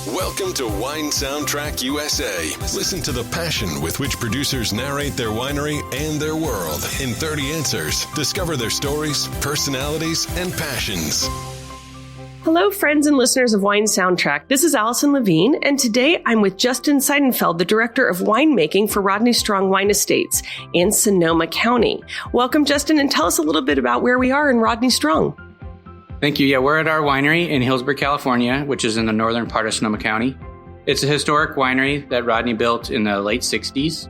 Welcome to Wine Soundtrack USA. Listen to the passion with which producers narrate their winery and their world in 30 answers. Discover their stories, personalities, and passions. Hello, friends and listeners of Wine Soundtrack. This is Allison Levine, and today I'm with Justin Seidenfeld, the Director of Winemaking for Rodney Strong Wine Estates in Sonoma County. Welcome, Justin, and tell us a little bit about where we are in Rodney Strong. Thank you. Yeah, we're at our winery in Hillsborough, California, which is in the northern part of Sonoma County. It's a historic winery that Rodney built in the late 60s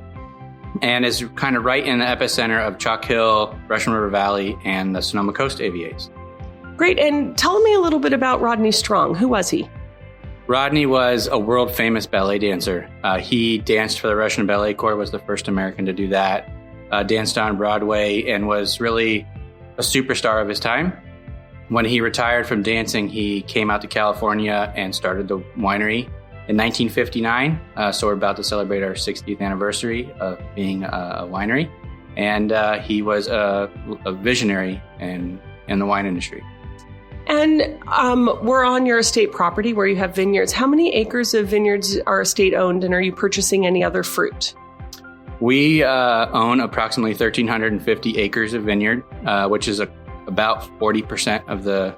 and is kind of right in the epicenter of Chalk Hill, Russian River Valley, and the Sonoma Coast AVAs. Great. And tell me a little bit about Rodney Strong. Who was he? Rodney was a world-famous ballet dancer. He danced for the Russian Ballet Corps, was the first American to do that, danced on Broadway, and was really a superstar of his time. When he retired from dancing, he came out to California and started the winery in 1959. So we're about to celebrate our 60th anniversary of being a winery. And he was a visionary in the wine industry. And we're on your estate property where you have vineyards. How many acres of vineyards are estate owned, and are you purchasing any other fruit? We own approximately 1,350 acres of vineyard, which is about 40% of the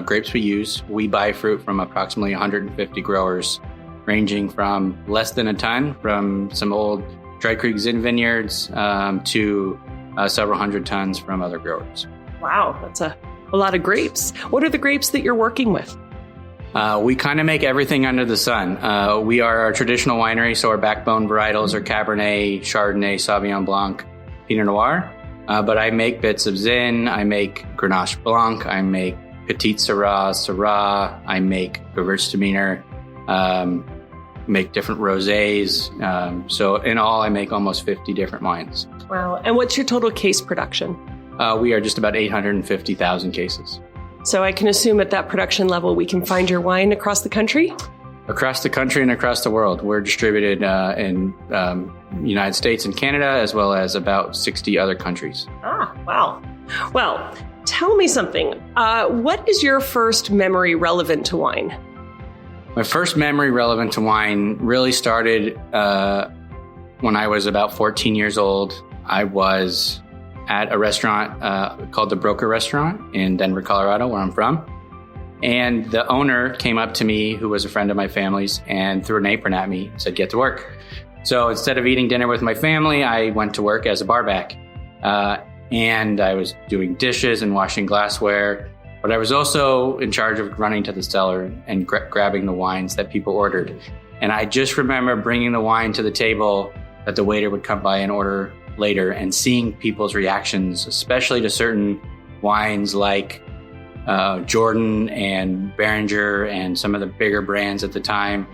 grapes we use. We buy fruit from approximately 150 growers, ranging from less than a ton, from some old Dry Creek Zinn vineyards to several hundred tons from other growers. Wow, that's a lot of grapes. What are the grapes that you're working with? We kind of make everything under the sun. We are a traditional winery, so our backbone varietals are Cabernet, Chardonnay, Sauvignon Blanc, Pinot Noir. But I make bits of Zin, I make Grenache Blanc, I make Petit Syrah, I make Gewürztraminer, make different rosés. So in all, I make almost 50 different wines. Wow. And what's your total case production? We are just about 850,000 cases. So I can assume at that production level, we can find your wine across the country? Across the country and across the world. We're distributed in the United States and Canada, as well as about 60 other countries. Ah, wow. Well, tell me something. What is your first memory relevant to wine? My first memory relevant to wine really started when I was about 14 years old. I was at a restaurant called the Broker Restaurant in Denver, Colorado, where I'm from. And the owner came up to me, who was a friend of my family's, and threw an apron at me and said, "Get to work." So instead of eating dinner with my family, I went to work as a barback. And I was doing dishes and washing glassware. But I was also in charge of running to the cellar and grabbing the wines that people ordered. And I just remember bringing the wine to the table that the waiter would come by and order later, and seeing people's reactions, especially to certain wines like Jordan and Behringer and some of the bigger brands at the time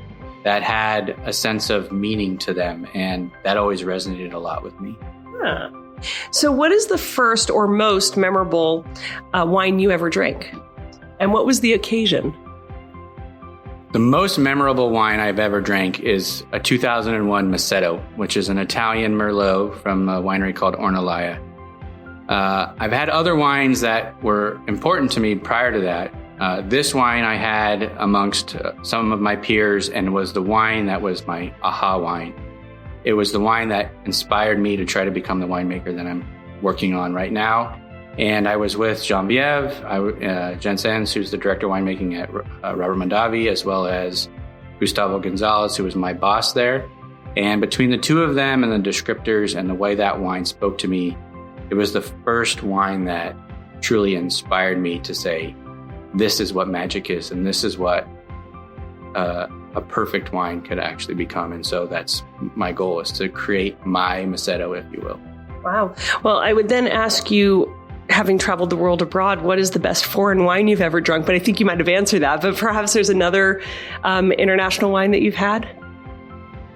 that had a sense of meaning to them. And that always resonated a lot with me. Huh. So what is the first or most memorable wine you ever drank? And what was the occasion? The most memorable wine I've ever drank is a 2001 Maceto, which is an Italian Merlot from a winery called Ornellaia. I've had other wines that were important to me prior to that. This wine I had amongst some of my peers, and was the wine that was my aha wine. It was the wine that inspired me to try to become the winemaker that I'm working on right now. And I was with Geneviève Jensens, who's the director of winemaking at Robert Mondavi, as well as Gustavo Gonzalez, who was my boss there. And between the two of them and the descriptors and the way that wine spoke to me, it was the first wine that truly inspired me to say, this is what magic is, and this is what a perfect wine could actually become. And so that's my goal, is to create my Maceto, if you will. Wow. Well, I would then ask you, having traveled the world abroad, what is the best foreign wine you've ever drunk? But I think you might have answered that. But perhaps there's another international wine that you've had?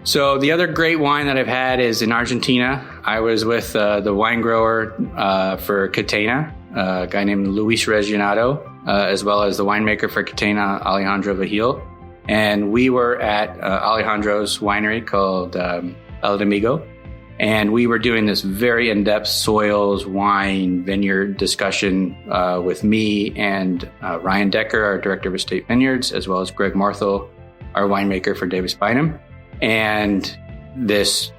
So the other great wine that I've had is in Argentina. I was with the wine grower for Catena, a guy named Luis Regionado, as well as the winemaker for Catena, Alejandro Vigil. And we were at Alejandro's winery called El Domingo. And we were doing this very in-depth soils, wine, vineyard discussion with me and Ryan Decker, our director of estate vineyards, as well as Greg Marthel, our winemaker for Davis Bynum. And this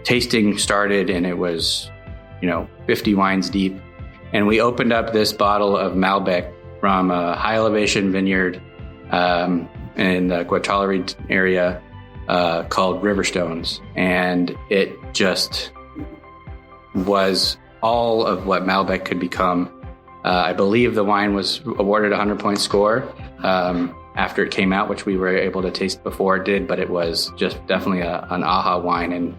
tasting started, and it was, 50 wines deep. And we opened up this bottle of Malbec from a high elevation vineyard in the Guatemala area called Riverstones. And it just was all of what Malbec could become. I believe the wine was awarded a 100-point score after it came out, which we were able to taste before it did, but it was just definitely an aha wine, and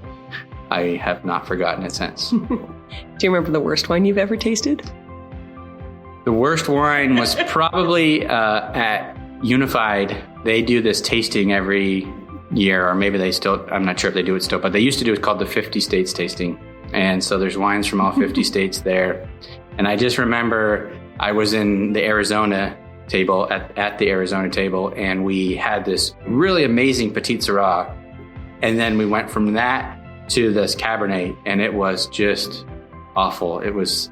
I have not forgotten it since. Do you remember the worst wine you've ever tasted? The worst wine was probably at Unified. They do this tasting every year, or maybe they still, I'm not sure if they do it still, but they used to do it called the 50 States Tasting. And so there's wines from all 50 states there. And I just remember I was in the Arizona table, at the Arizona table, and we had this really amazing Petit Syrah. And then we went from that to this Cabernet, and it was just awful. It was,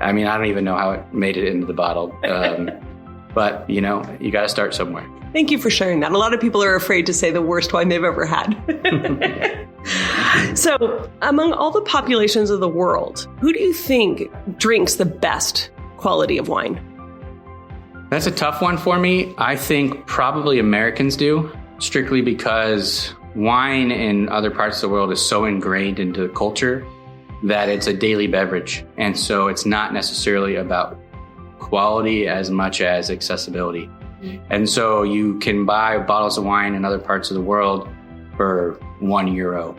I don't even know how it made it into the bottle. But, you got to start somewhere. Thank you for sharing that. A lot of people are afraid to say the worst wine they've ever had. So, among all the populations of the world, who do you think drinks the best quality of wine? That's a tough one for me. I think probably Americans do, strictly because wine in other parts of the world is so ingrained into the culture that it's a daily beverage. And so it's not necessarily about quality as much as accessibility. And so you can buy bottles of wine in other parts of the world for €1,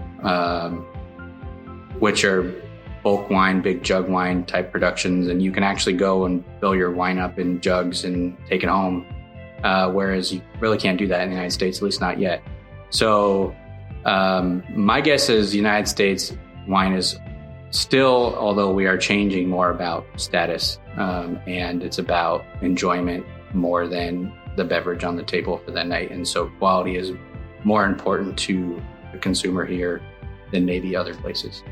which are bulk wine, big jug wine type productions. And you can actually go and fill your wine up in jugs and take it home. Whereas you really can't do that in the United States, at least not yet. So my guess is the United States wine is still, although we are changing more about status, and it's about enjoyment more than the beverage on the table for that night. And so quality is more important to the consumer here than maybe other places.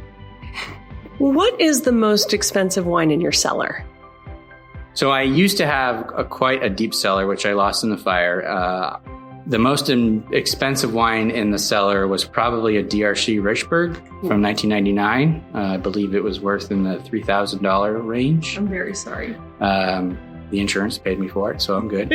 What is the most expensive wine in your cellar? So I used to have quite a deep cellar, which I lost in the fire. The most expensive wine in the cellar was probably a DRC Richburg from 1999. I believe it was worth in the $3,000 range. I'm very sorry. The insurance paid me for it, so I'm good.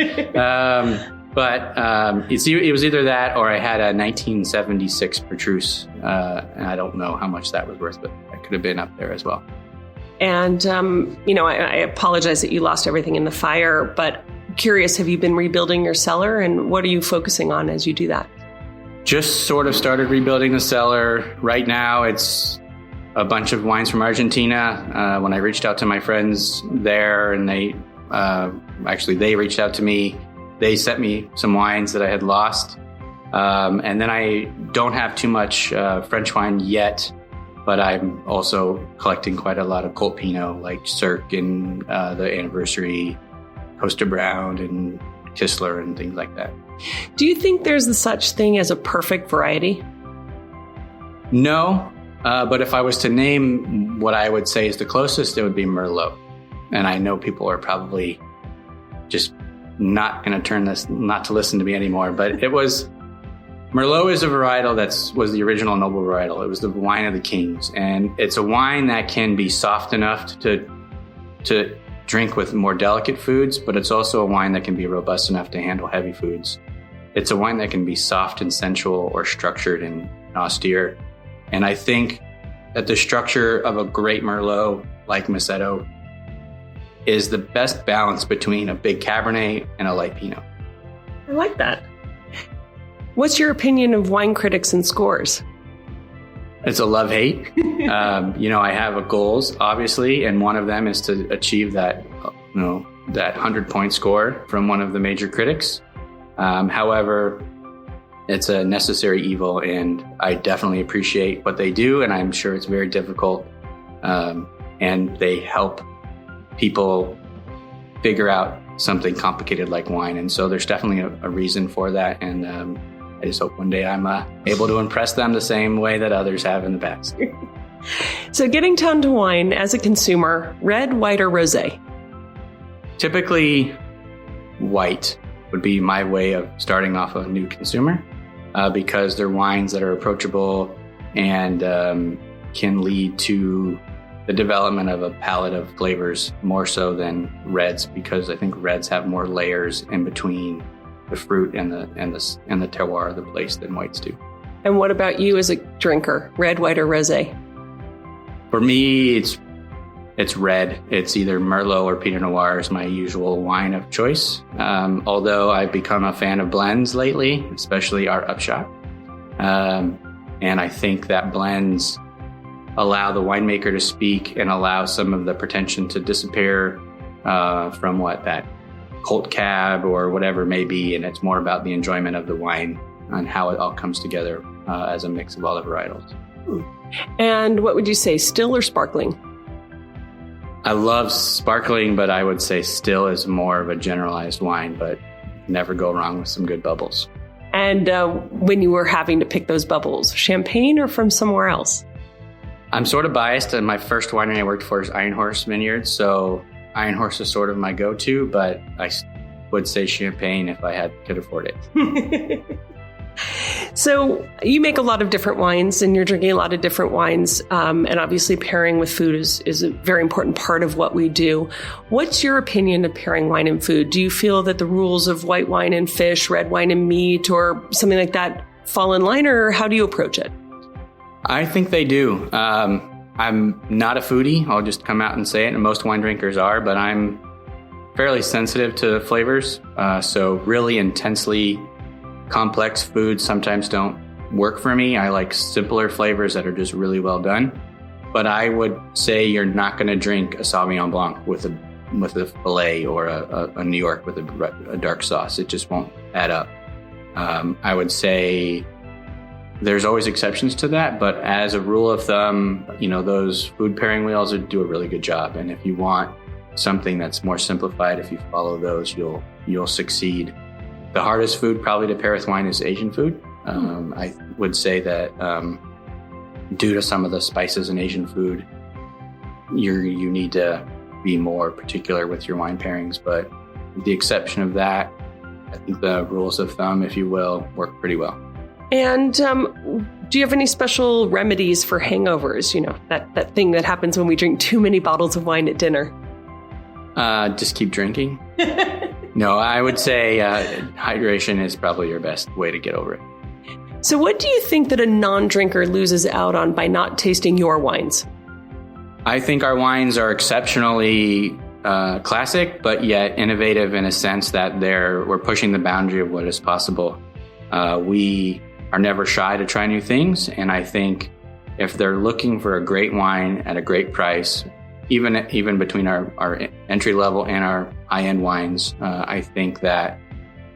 But it was either that or I had a 1976 Petrus, and I don't know how much that was worth, but that could have been up there as well. And, I apologize that you lost everything in the fire, but curious, have you been rebuilding your cellar, and what are you focusing on as you do that? Just sort of started rebuilding the cellar. Right now, it's a bunch of wines from Argentina. When I reached out to my friends there, and they reached out to me, they sent me some wines that I had lost. And then I don't have too much French wine yet, but I'm also collecting quite a lot of Colt Pinot, like Cirque and the Anniversary, Costa Brown and Kistler and things like that. Do you think there's such thing as a perfect variety? No, but if I was to name what I would say is the closest, it would be Merlot. And I know people are probably just not going to turn this, not to listen to me anymore, but Merlot is a varietal was the original noble varietal. It was the wine of the kings. And it's a wine that can be soft enough to drink with more delicate foods, but it's also a wine that can be robust enough to handle heavy foods. It's a wine that can be soft and sensual or structured and austere. And I think that the structure of a great Merlot like Macedo is the best balance between a big Cabernet and a light Pinot. I like that. What's your opinion of wine critics and scores? It's a love-hate. I have goals, obviously, and one of them is to achieve that 100-point score from one of the major critics. However, it's a necessary evil, and I definitely appreciate what they do, and I'm sure it's very difficult, and they help people figure out something complicated like wine, and so there's definitely a reason for that, and I just hope one day I'm able to impress them the same way that others have in the past. So getting down to wine as a consumer, red, white, or rosé? Typically white. would be my way of starting off a new consumer, because they're wines that are approachable and can lead to the development of a palette of flavors more so than reds, because I think reds have more layers in between the fruit and the terroir of the place than whites do. And what about you as a drinker? Red, white, or rosé? For me, it's red. It's either Merlot or Pinot Noir is my usual wine of choice. Although I've become a fan of blends lately, especially our Upshot. And I think that blends allow the winemaker to speak and allow some of the pretension to disappear from that cult cab or whatever it may be. And it's more about the enjoyment of the wine and how it all comes together as a mix of all the varietals. And what would you say, still or sparkling? I love sparkling, but I would say still is more of a generalized wine, but never go wrong with some good bubbles. And when you were having to pick those bubbles, champagne or from somewhere else? I'm sort of biased, and my first winery I worked for is Iron Horse Vineyards, so Iron Horse is sort of my go-to, but I would say champagne if I could afford it. So you make a lot of different wines and you're drinking a lot of different wines. And obviously pairing with food is a very important part of what we do. What's your opinion of pairing wine and food? Do you feel that the rules of white wine and fish, red wine and meat, or something like that fall in line, or how do you approach it? I think they do. I'm not a foodie. I'll just come out and say it, and most wine drinkers are, but I'm fairly sensitive to flavors. So really intensely complex foods sometimes don't work for me. I like simpler flavors that are just really well done. But I would say you're not going to drink a Sauvignon Blanc with a filet or a New York with a dark sauce. It just won't add up. I would say there's always exceptions to that, but as a rule of thumb, those food pairing wheels do a really good job. And if you want something that's more simplified, if you follow those, you'll succeed. The hardest food probably to pair with wine is Asian food. I would say that due to some of the spices in Asian food, you need to be more particular with your wine pairings. But with the exception of that, I think the rules of thumb, if you will, work pretty well. And do you have any special remedies for hangovers? That thing that happens when we drink too many bottles of wine at dinner. Just keep drinking. No, I would say hydration is probably your best way to get over it. So what do you think that a non-drinker loses out on by not tasting your wines? I think our wines are exceptionally classic, but yet innovative in a sense that we're pushing the boundary of what is possible. We are never shy to try new things, and I think if they're looking for a great wine at a great price, even between our entry level and our high-end wines, I think that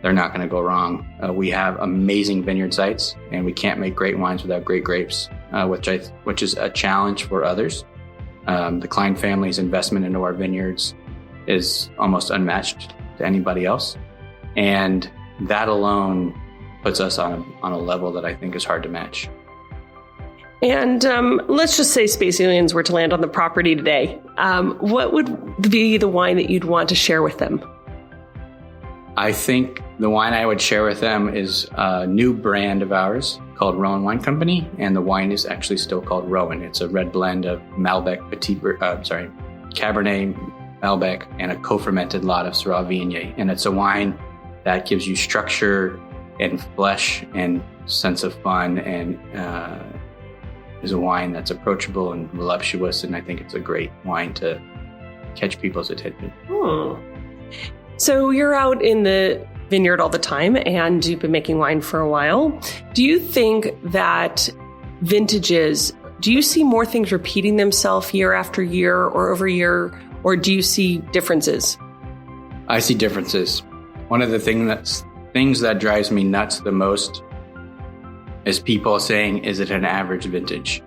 they're not going to go wrong. We have amazing vineyard sites, and we can't make great wines without great grapes, which is a challenge for others. The Klein family's investment into our vineyards is almost unmatched to anybody else, and that alone puts us on a level that I think is hard to match. And let's just say space aliens were to land on the property today. What would be the wine that you'd want to share with them? I think the wine I would share with them is a new brand of ours called Rowan Wine Company, and the wine is actually still called Rowan. It's a red blend of Cabernet, Malbec, and a co-fermented lot of Syrah Viognier. And it's a wine that gives you structure and flesh and sense of fun, and is a wine that's approachable and voluptuous, and I think it's a great wine to catch people's attention. So you're out in the vineyard all the time, and you've been making wine for a while. Do you think that vintages, do you see more things repeating themselves year after year or over year, or do you see differences? I see differences. One of the things that drives me nuts the most is people saying, is it an average vintage?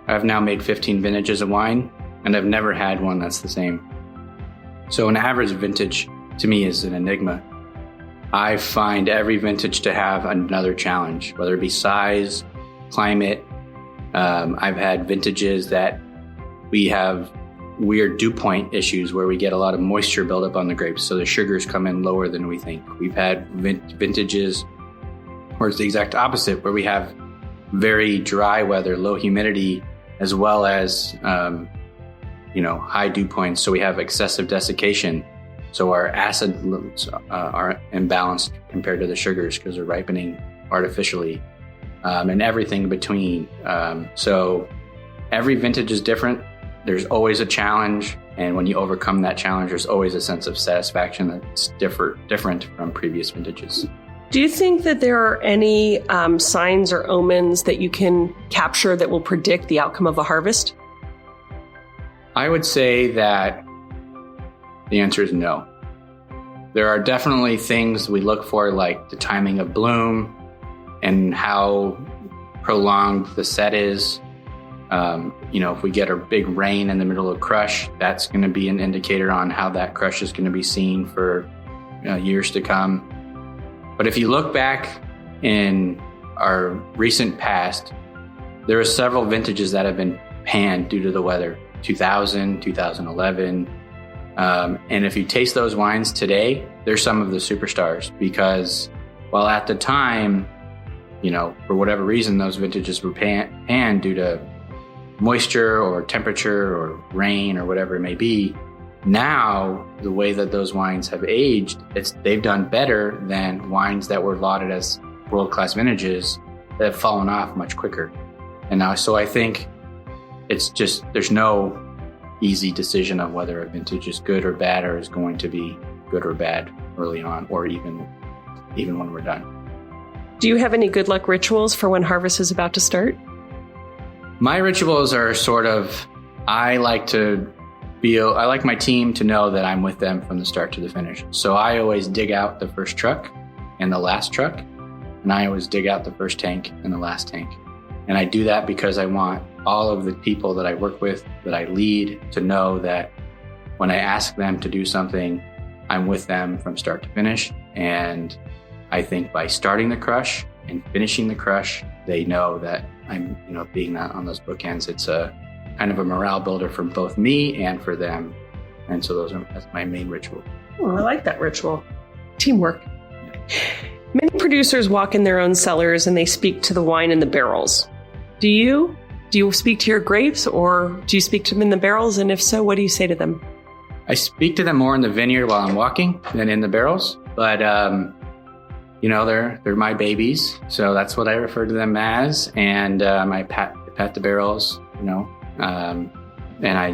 I've now made 15 vintages of wine, and I've never had one that's the same. So an average vintage to me is an enigma. I find every vintage to have another challenge, whether it be size, climate. I've had vintages that we have weird dew point issues where we get a lot of moisture buildup on the grapes, so the sugars come in lower than we think. We've had vintages where it's the exact opposite, where we have very dry weather, low humidity, as well as high dew points. So we have excessive desiccation. So our acids are imbalanced compared to the sugars because they're ripening artificially, and everything in between. So every vintage is different. There's always a challenge. And when you overcome that challenge, there's always a sense of satisfaction that's different from previous vintages. Do you think that there are any signs or omens that you can capture that will predict the outcome of a harvest? I would say that the answer is no. There are definitely things we look for, like the timing of bloom and how prolonged the set is. If we get a big rain in the middle of crush, that's going to be an indicator on how that crush is going to be seen for years to come. But if you look back in our recent past, there are several vintages that have been panned due to the weather. 2000, 2011. And if you taste those wines today, they're some of the superstars, because while at the time, for whatever reason, those vintages were panned due to moisture or temperature or rain or whatever it may be, now the way that those wines have aged, they've done better than wines that were lauded as world-class vintages that have fallen off much quicker. And now, so I think it's just, there's no easy decision of whether a vintage is good or bad, or is going to be good or bad early on, or even when we're done. Do you have any good luck rituals for when harvest is about to start? My rituals are I like my team to know that I'm with them from the start to the finish. So I always dig out the first truck and the last truck, and I always dig out the first tank and the last tank. And I do that because I want all of the people that I work with, that I lead, to know that when I ask them to do something, I'm with them from start to finish. And I think by starting the crush and finishing the crush, they know that I'm, being on those bookends. It's a kind of a morale builder for both me and for them. And so that's my main ritual. Oh, I like that ritual. Teamwork. Many producers walk in their own cellars and they speak to the wine in the barrels. Do you? Do you speak to your grapes, or do you speak to them in the barrels? And if so, what do you say to them? I speak to them more in the vineyard while I'm walking than in the barrels. But, they're my babies. So that's what I refer to them as. And I pat the barrels, and I,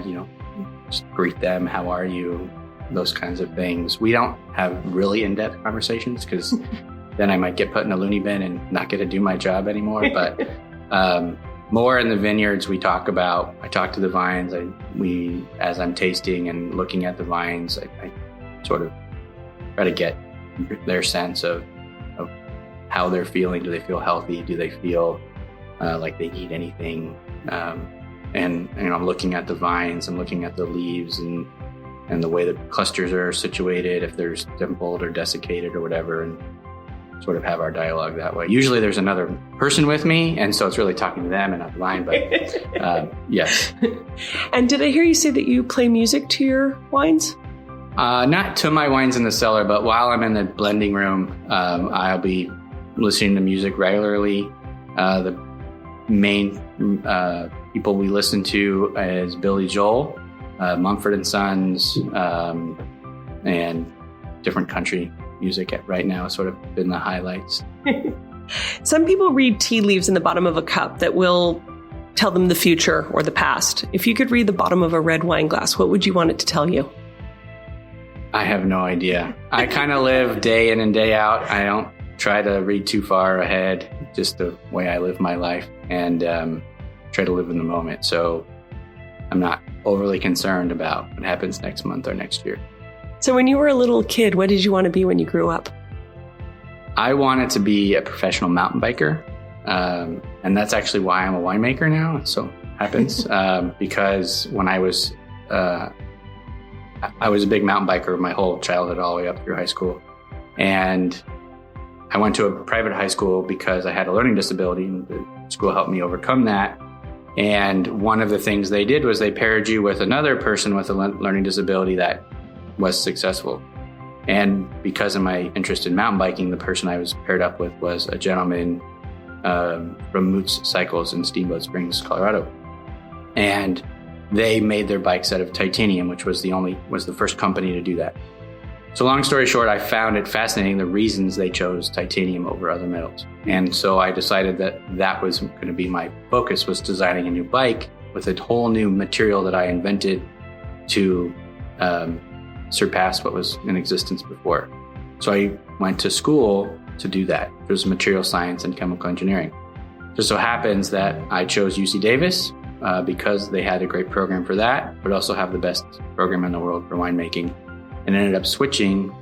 just greet them. How are you? Those kinds of things. We don't have really in-depth conversations, because then I might get put in a loony bin and not get to do my job anymore. But more in the vineyards, I talk to the vines. As I'm tasting and looking at the vines, I sort of try to get their sense of how they're feeling. Do they feel healthy? Do they feel like they need anything? And I'm looking at the vines, I'm looking at the leaves and the way the clusters are situated, if there's dimpled or desiccated or whatever, and sort of have our dialogue that way. Usually there's another person with me, and so it's really talking to them and not the vine, but yes. And did I hear you say that you play music to your wines? Not to my wines in the cellar, but while I'm in the blending room, I'll be listening to music regularly. The main people we listen to is Billy Joel, Mumford & Sons, and different country music right now has sort of been the highlights. Some people read tea leaves in the bottom of a cup that will tell them the future or the past. If you could read the bottom of a red wine glass, what would you want it to tell you? I have no idea. I kind of live day in and day out. I don't try to read too far ahead, just the way I live my life, and try to live in the moment. So I'm not overly concerned about what happens next month or next year. So when you were a little kid, what did you want to be when you grew up? I wanted to be a professional mountain biker. And that's actually why I'm a winemaker now. It so happens because when I was a big mountain biker my whole childhood, all the way up through high school. And I went to a private high school because I had a learning disability, and the school helped me overcome that. And one of the things they did was they paired you with another person with a learning disability that was successful. And because of my interest in mountain biking, the person I was paired up with was a gentleman from Moots Cycles in Steamboat Springs, Colorado. And they made their bikes out of titanium, which was the first company to do that. So long story short, I found it fascinating the reasons they chose titanium over other metals. And so I decided that was going to be my focus, was designing a new bike with a whole new material that I invented to surpass what was in existence before. So I went to school to do that. It was material science and chemical engineering. Just so happens that I chose UC Davis because they had a great program for that, but also have the best program in the world for winemaking. And ended up switching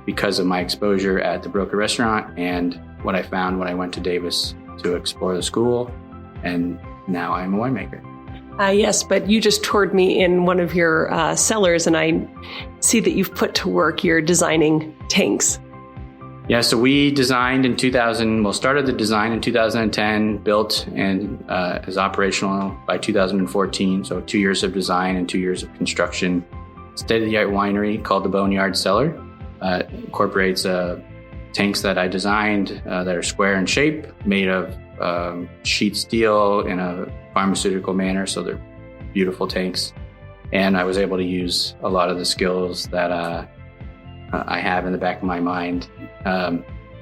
because of my exposure at the Broker restaurant and what I found when I went to Davis to explore the school. And now I'm a winemaker. Yes, but you just toured me in one of your cellars, and I see that you've put to work your designing tanks. Yeah, so we designed in 2000, started the design in 2010, built and is operational by 2014. So 2 years of design and 2 years of construction. State-of-the-art winery called the Boneyard Cellar. Incorporates tanks that I designed that are square in shape, made of sheet steel in a pharmaceutical manner, so they're beautiful tanks. And I was able to use a lot of the skills that I have in the back of my mind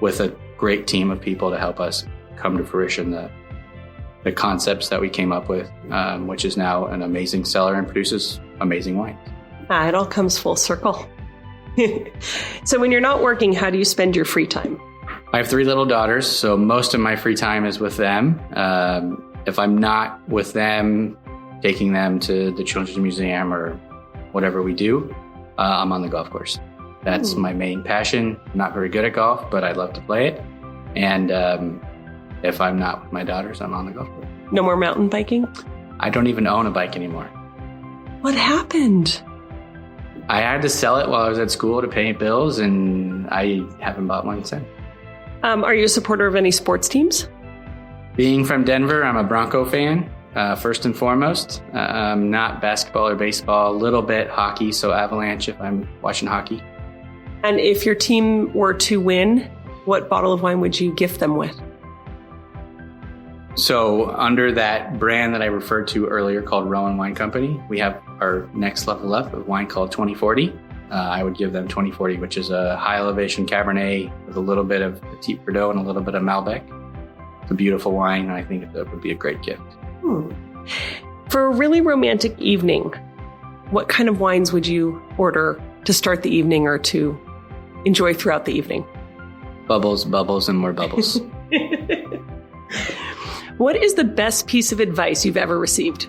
with a great team of people to help us come to fruition the concepts that we came up with, which is now an amazing cellar and produces amazing wine. It all comes full circle. So when you're not working, how do you spend your free time? I have 3 little daughters, so most of my free time is with them. If I'm not with them, taking them to the Children's Museum or whatever we do, I'm on the golf course. That's my main passion. I'm not very good at golf, but I love to play it. And if I'm not with my daughters, I'm on the golf course. No more mountain biking? I don't even own a bike anymore. What happened? I had to sell it while I was at school to pay bills, and I haven't bought one since. Are you a supporter of any sports teams? Being from Denver, I'm a Bronco fan, first and foremost. Not basketball or baseball, a little bit hockey, so Avalanche if I'm watching hockey. And if your team were to win, what bottle of wine would you gift them with? So under that brand that I referred to earlier called Rowan Wine Company, we have our next level up of wine called 2040. I would give them 2040, which is a high elevation Cabernet with a little bit of Petit Verdot and a little bit of Malbec. It's a beautiful wine, and I think that would be a great gift. For a really romantic evening, what kind of wines would you order to start the evening or to enjoy throughout the evening? Bubbles, bubbles, and more bubbles. What is the best piece of advice you've ever received?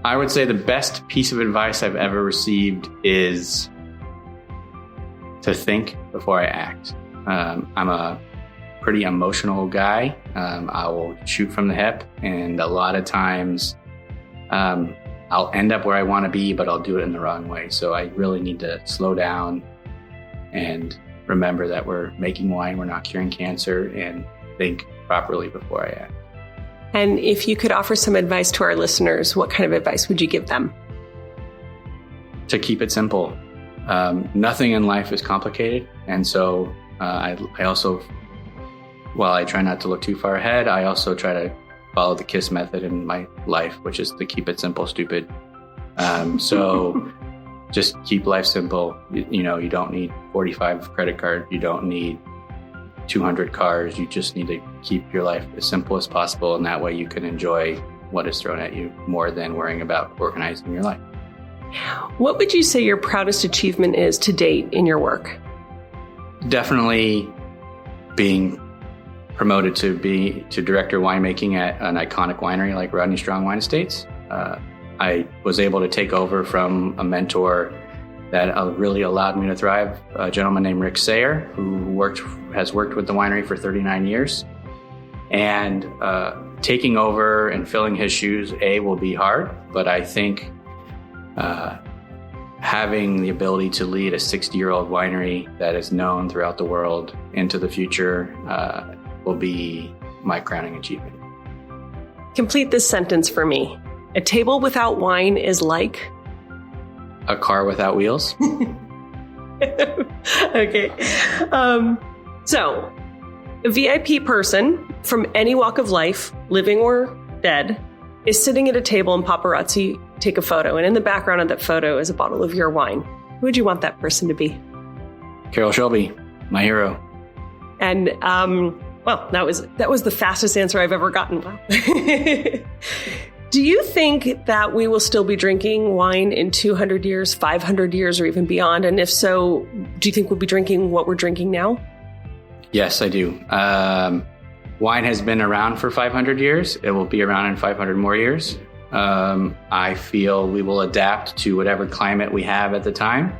I would say the best piece of advice I've ever received is to think before I act. I'm a pretty emotional guy. I will shoot from the hip, and a lot of times I'll end up where I want to be, but I'll do it in the wrong way. So I really need to slow down and remember that we're making wine, we're not curing cancer, and think properly before I act. And if you could offer some advice to our listeners, what kind of advice would you give them? To keep it simple. Nothing in life is complicated. And so I also, while I try not to look too far ahead, I also try to follow the KISS method in my life, which is to keep it simple, stupid. So just keep life simple. You don't need 45 credit cards. You don't need 200 cars. You just need to keep your life as simple as possible, and that way you can enjoy what is thrown at you more than worrying about organizing your life. What would you say your proudest achievement is to date in your work? Definitely being promoted to director of winemaking at an iconic winery like Rodney Strong Wine Estates. I was able to take over from a mentor that really allowed me to thrive, a gentleman named Rick Sayre, who has worked with the winery for 39 years. And taking over and filling his shoes, will be hard, but I think having the ability to lead a 60-year-old winery that is known throughout the world into the future will be my crowning achievement. Complete this sentence for me. A table without wine is like? A car without wheels. Okay. So, a VIP person from any walk of life, living or dead, is sitting at a table and paparazzi take a photo. And in the background of that photo is a bottle of your wine. Who would you want that person to be? Carol Shelby, my hero. And, well, that was the fastest answer I've ever gotten. Wow. Do you think that we will still be drinking wine in 200 years, 500 years, or even beyond? And if so, do you think we'll be drinking what we're drinking now? Yes, I do. Wine has been around for 500 years. It will be around in 500 more years. I feel we will adapt to whatever climate we have at the time.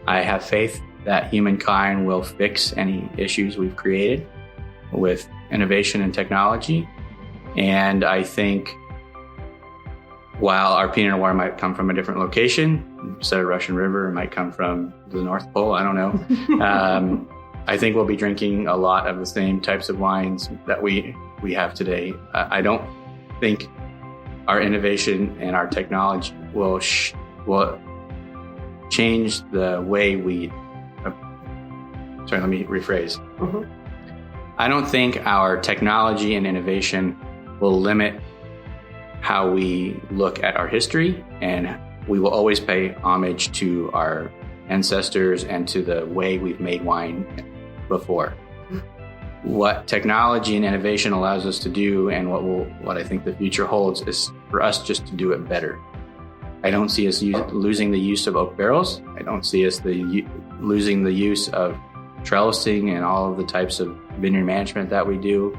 I have faith that humankind will fix any issues we've created with innovation and technology. And I think while our Pinot Noir might come from a different location, instead of Russian River, it might come from the North Pole, I don't know. I think we'll be drinking a lot of the same types of wines that we have today. I don't think our innovation and our technology will change the way we... Sorry, let me rephrase. Mm-hmm. I don't think our technology and innovation will limit how we look at our history, and we will always pay homage to our ancestors and to the way we've made wine before. What technology and innovation allows us to do, and what I think the future holds, is for us just to do it better. I don't see us losing the use of oak barrels. I don't see us losing the use of trellising and all of the types of vineyard management that we do.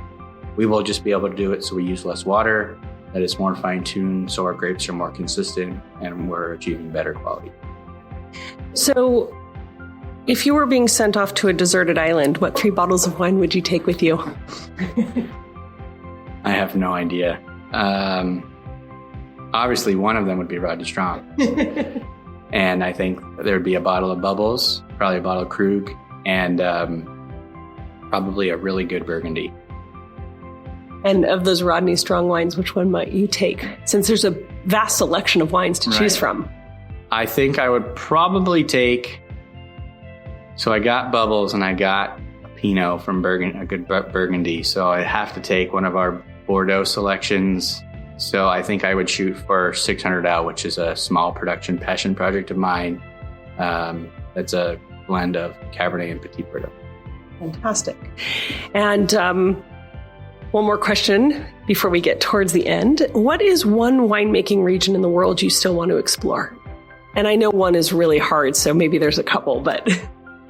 We will just be able to do it so we use less water, that it's more fine-tuned, so our grapes are more consistent, and we're achieving better quality. So, if you were being sent off to a deserted island, what 3 bottles of wine would you take with you? I have no idea. Obviously, one of them would be Rodney Strong. And I think there would be a bottle of Bubbles, probably a bottle of Krug, and probably a really good Burgundy. And of those Rodney Strong wines, which one might you take? Since there's a vast selection of wines to choose from. I think I would probably take... So I got Bubbles and I got a Pinot from Burgundy, a good Burgundy. So I have to take one of our Bordeaux selections. So I think I would shoot for 600L, which is a small production passion project of mine. That's a blend of Cabernet and Petit Verdot. Fantastic. And one more question before we get towards the end. What is one winemaking region in the world you still want to explore? And I know one is really hard, so maybe there's a couple, but...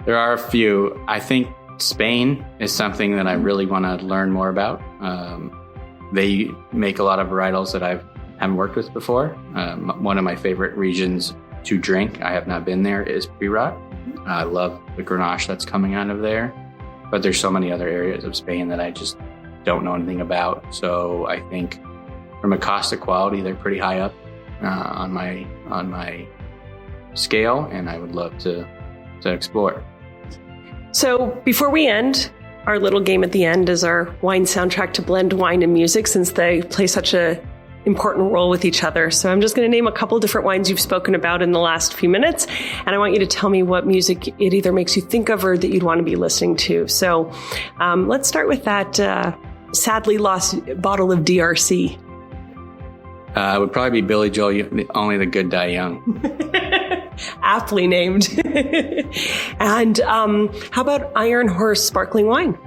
There are a few. I think Spain is something that I really want to learn more about. They make a lot of varietals that I haven't worked with before. One of my favorite regions to drink, I have not been there, is Priorat. I love the Grenache that's coming out of there. But there's so many other areas of Spain that I just don't know anything about. So I think from a cost to quality, they're pretty high up on my scale, and I would love to explore. So before we end, our little game at the end is our wine soundtrack to blend wine and music, since they play such a important role with each other. So I'm just going to name a couple different wines you've spoken about in the last few minutes, and I want you to tell me what music it either makes you think of or that you'd want to be listening to. So let's start with that sadly lost bottle of DRC. It would probably be Billy Joel, Only the Good Die Young. Aptly named. And how about Iron Horse sparkling wine?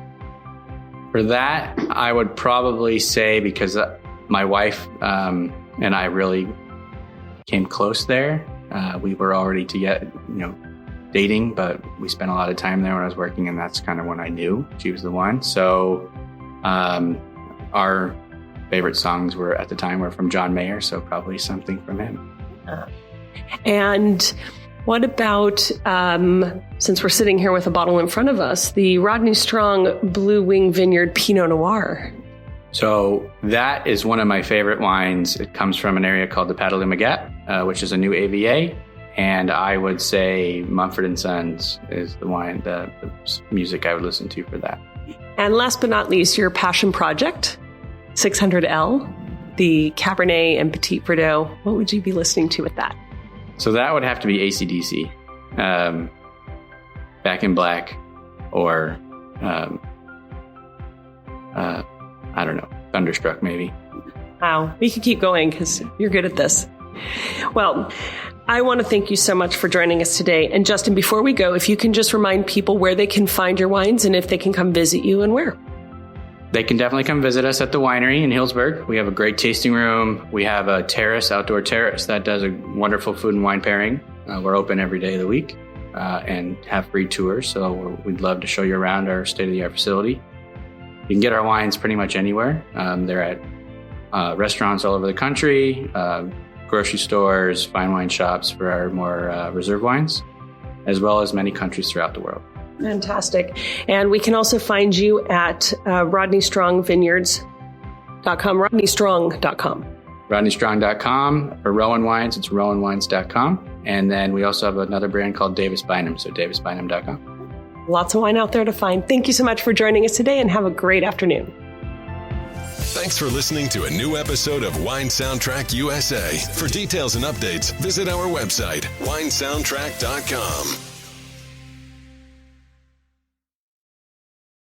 For that, I would probably say, because my wife and I really came close there. We were already dating, but we spent a lot of time there when I was working, and that's kind of when I knew she was the one. So our favorite songs at the time from John Mayer, so probably something from him. And what about, since we're sitting here with a bottle in front of us, the Rodney Strong Blue Wing Vineyard Pinot Noir? So that is one of my favorite wines. It comes from an area called the Petaluma Gap, which is a new AVA. And I would say Mumford & Sons is the wine, the music I would listen to for that. And last but not least, your passion project, 600L. the Cabernet and Petit Verdot, what would you be listening to with that? So that would have to be AC/DC, Back in Black, or I don't know, Thunderstruck maybe. Wow, we could keep going because you're good at this. Well, I want to thank you so much for joining us today. And Justin, before we go, if you can just remind people where they can find your wines and if they can come visit you and where. They can definitely come visit us at the winery in Healdsburg. We have a great tasting room. We have a terrace, outdoor terrace, that does a wonderful food and wine pairing. We're open every day of the week and have free tours. So we'd love to show you around our state-of-the-art facility. You can get our wines pretty much anywhere. They're at restaurants all over the country, grocery stores, fine wine shops for our more reserve wines, as well as many countries throughout the world. Fantastic. And we can also find you at rodneystrongvineyards.com, rodneystrong.com. rodneystrong.com. For Rowan Wines, it's rowanwines.com. And then we also have another brand called Davis Bynum, so davisbynum.com. Lots of wine out there to find. Thank you so much for joining us today and have a great afternoon. Thanks for listening to a new episode of Wine Soundtrack USA. For details and updates, visit our website, winesoundtrack.com.